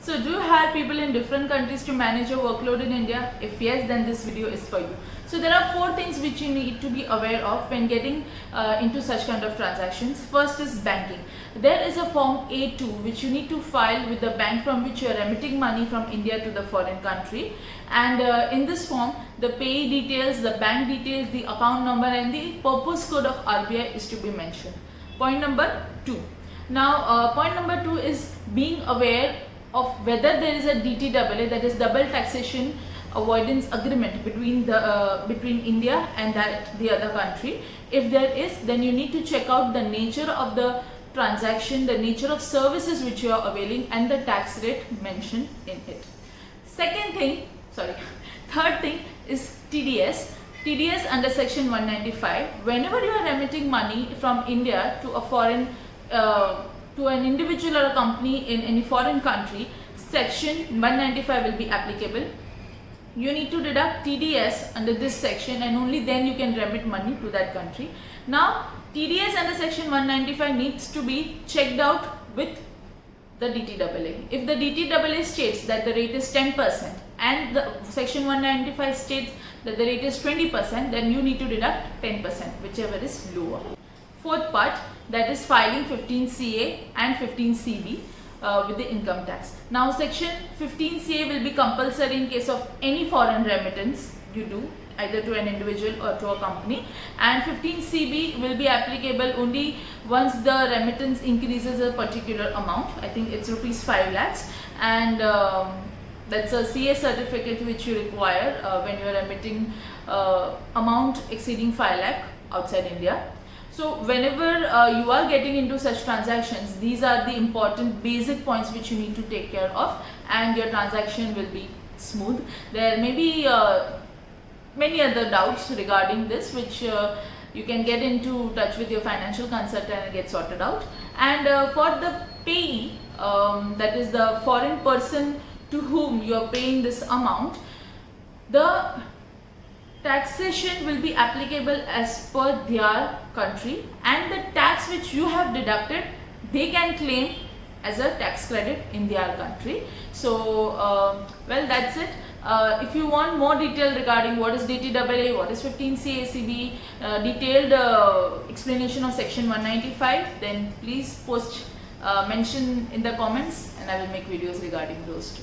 So do you hire people in different countries to manage your workload in India? If yes, then this video is for you. So there are 4 things which you need to be aware of when getting into such kind of transactions. First is banking. There is a form A2 which you need to file with the bank from which you are remitting money from India to the foreign country, and in this form the payee details, the bank details, the account number and the purpose code of RBI is to be mentioned. Point number 2. Now point number 2 is being aware of whether there is a DTAA, that is double taxation avoidance agreement between India and the other country. If there is, then you need to check out the nature of the transaction, the nature of services which you are availing and the tax rate mentioned in it. Third thing is TDS. TDS under section 195. Whenever you are remitting money from India to a foreign to an individual or a company in any foreign country, section 195 will be applicable. You need to deduct TDS under this section and only then you can remit money to that country. Now TDS under section 195 needs to be checked out with the DTAA. If the DTAA states that the rate is 10% and the section 195 states that the rate is 20%, then you need to deduct 10%, whichever is lower. Fourth part, that is filing 15CA and 15CB with the income tax. Now section 15CA will be compulsory in case of any foreign remittance you do either to an individual or to a company, and 15CB will be applicable only once the remittance increases a particular amount. I think it's rupees 5 lakhs, and that's a CA certificate which you require when you are remitting amount exceeding 5 lakh outside India. So whenever you are getting into such transactions, these are the important basic points which you need to take care of, and your transaction will be smooth. There may be many other doubts regarding this which you can get into touch with your financial consultant and get sorted out. And for the payee, that is the foreign person to whom you are paying this amount, the taxation will be applicable as per their country, and the tax which you have deducted they can claim as a tax credit in their country. So well, that's it. If you want more detail regarding what is DTAA, what is 15CACB, detailed explanation of section 195, then please mention in the comments and I will make videos regarding those too.